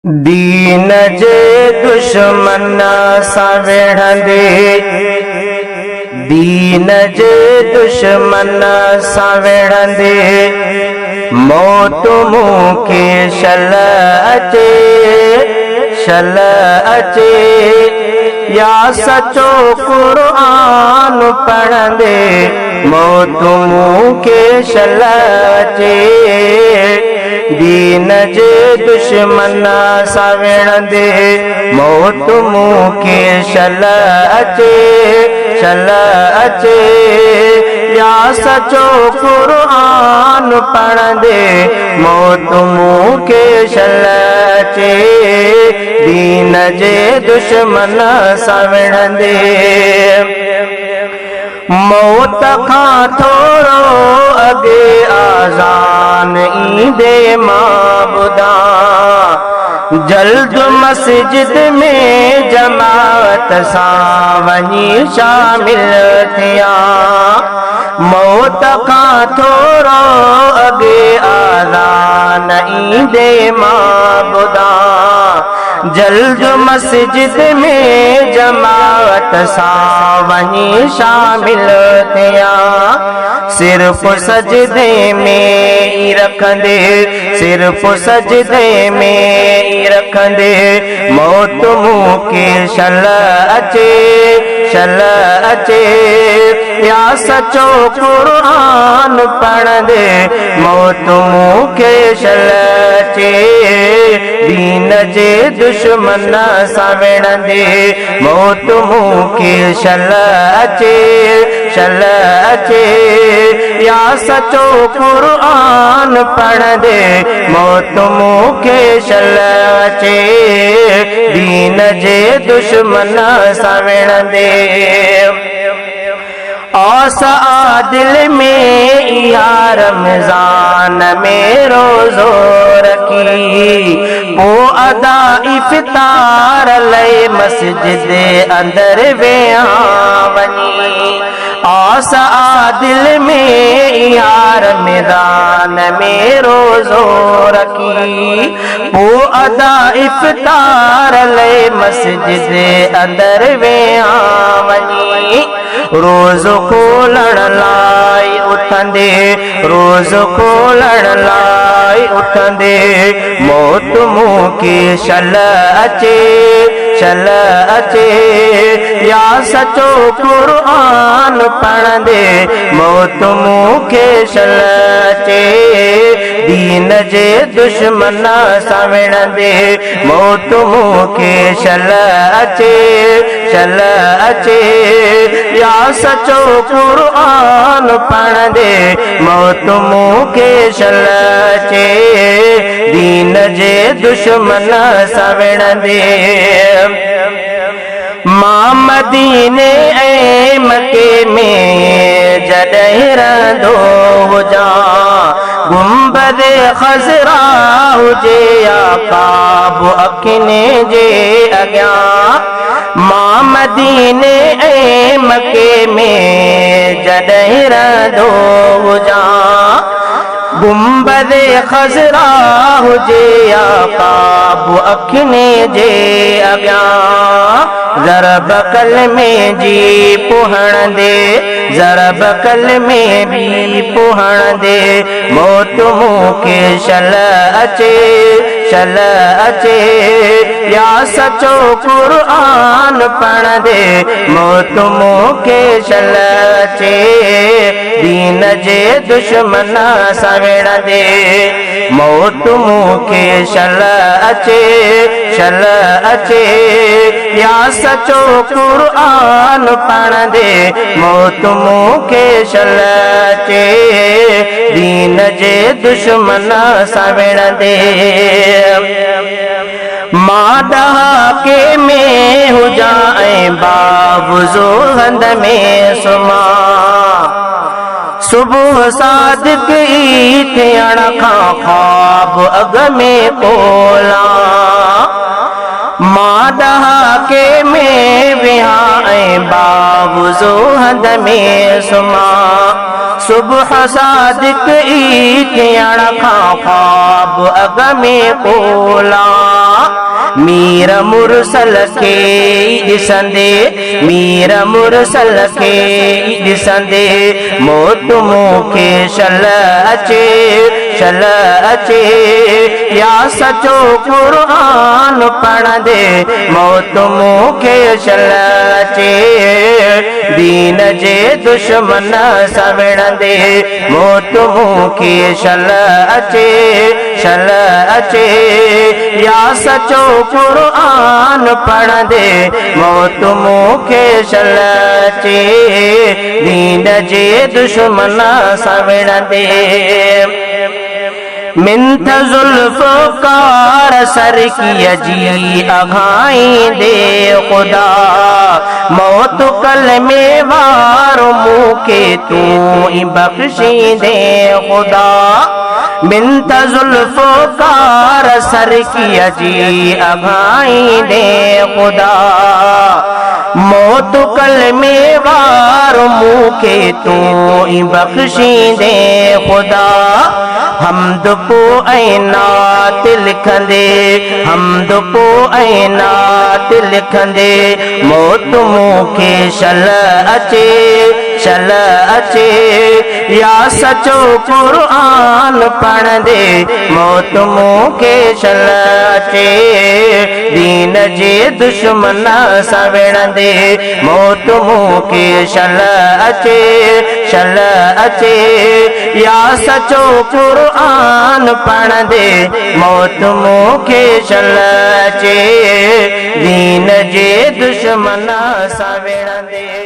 दीन जे दुश्मन सां विढ़ंदे, दीन जे दुश्मन सां विढ़ंदे, मौत मूंखे शल अचे, शल अचे। या सचो क़ुरान पढ़ंदे, मौत मूंखे शल अचे। दीन जे दुश्मन सां विढ़ंदे, मौत मूंखे शल अचे, शल अचे। या सचो क़ुरान पढ़ंदे, मौत मूंखे शल अचे। दीन जे दुश्मन सां विढ़ंदे, मौत खां थोरो अॻे आज़ान ईंदे मां ॿुधां, जल्द मस्जिद में जमात सां वञी शामिल थिया। मौत खां थोरो अॻे आज़ान ईंदे मां ॿुधां, जल्द मस्जिद में जमात सां वञी शामिल थिया। सिर्फ सजदे में ई रखंदे, सिर्फ सजदे में ई रखंदे, मौत मूंखे शल अचे, शल अचे। या सचो क़ुरान पढ़ंदे, मौत मूंखे शल अचे। दीन जे दुश्मन सां विढ़ंदे, मौत मूंखे शल अचे, शल अचे। या सचो क़ुरान पढ़ंदे, मौत मूंखे शल अचे। दीन जे दुश्मन सां विढ़ंदे, औस आदिल में इहा रमज़ान में रोज़ो रखी, पोइ अदा इफ़्तार लई मस्जिद अंदर विया वञी। औस आदिल में इहा रमज़ान में रोज़ो रखी, पोइ अदा इफ़्तार लई मस्जिद अंदर विया वञी। रोज़ खोलण लाइ उथंदे, रोज़ खोलण लाइ उथंदे, मौत मूंखे शल अचे, शल अचे। या सचो क़ुरान पढ़ंदे, मौत मूंखे शल अचे। दीन जे दुश्मन सां विढ़ंदे, मौत मूंखे शल अचे, शल अचे। या सचो क़ुरान पढ़ंदे, मौत मूंखे शल अचे। दीन जे दुश्मन सां विढ़ंदे, मां मदीने ऐं मके में जॾहिं रहंदो हुजां, गुंबद ख़ज़रा हुजे या काब अखियुनि जे अॻियां। मां मदीने ऐं मके में जॾहिं रहंदो हुजां, गुंबद ख़ज़रा हुजे या काब अखियुनि जे अॻियां। ज़रब कलमे जी पुहणंदे, ज़रब कलमे बि पुहणंदे, मौत मूंखे शल अचे, शल अचे। या सचो क़ुरान पढ़ंदे, मौत मूंखे शल अचे। दीन जे दुश्मन सां विढ़ंदे, मौत मूंखे शल अचे, शल अचे। या सचो क़ुरान पढ़ंदे, मौत मूंखे शल अचे। दीन जे दुश्मन सां विढ़ंदे, मां डहाके में हुजां ऐं बावज़ो हंध में सुम्हां, सुबुह सादिक ई थियण खां ख्वाब अॻ में कोलां। मां डहाके में विहा ऐं बावज़ो हंध में सुम्हां, सुबह सादिक थियण खां ख्वाब अग में कोला मीर मुरसल खे ॾिसंदे मीर मुरसल खे ॾिसंदे मौत मूंखे शल अचे या सचो क़ुरान पढ़ंदे मौत मूंखे शल अचे दीन जे दुश्मन सां विढ़ंदे मौत मूंखे शल अचे या सचो क़ुरान पढ़ंदे मौत मूंखे शल अचे दीन जे दुश्मन सां विढ़ंदे मिंथ ज़ुल्फ़कार सरकीअ जी अघाईंदे ख़ुदा मौत कलमे वारो मूंखे तूं ई बख़्शींदे ख़ुदा मिंथ ज़ुल्फ़कार सरकीअ जी अघाईंदे ख़ुदा मौत कलमे वारो मूंखे तूं ई बख़्शींदे ख़ुदा हमद पो नात लिखंदे हमद पो नात लिखंदे मौत मूंखे शल अचे या सचो क़ुरान पढ़ंदे मौत मूंखे शल अचे दीन जे दुश्मन सां विढ़ंदे मौत मूंखे शल अचे या सचो क़ुरान पढ़ंदे मौत मूंखे शल अचे दीन जे दुश्मन सां विढ़ंदे।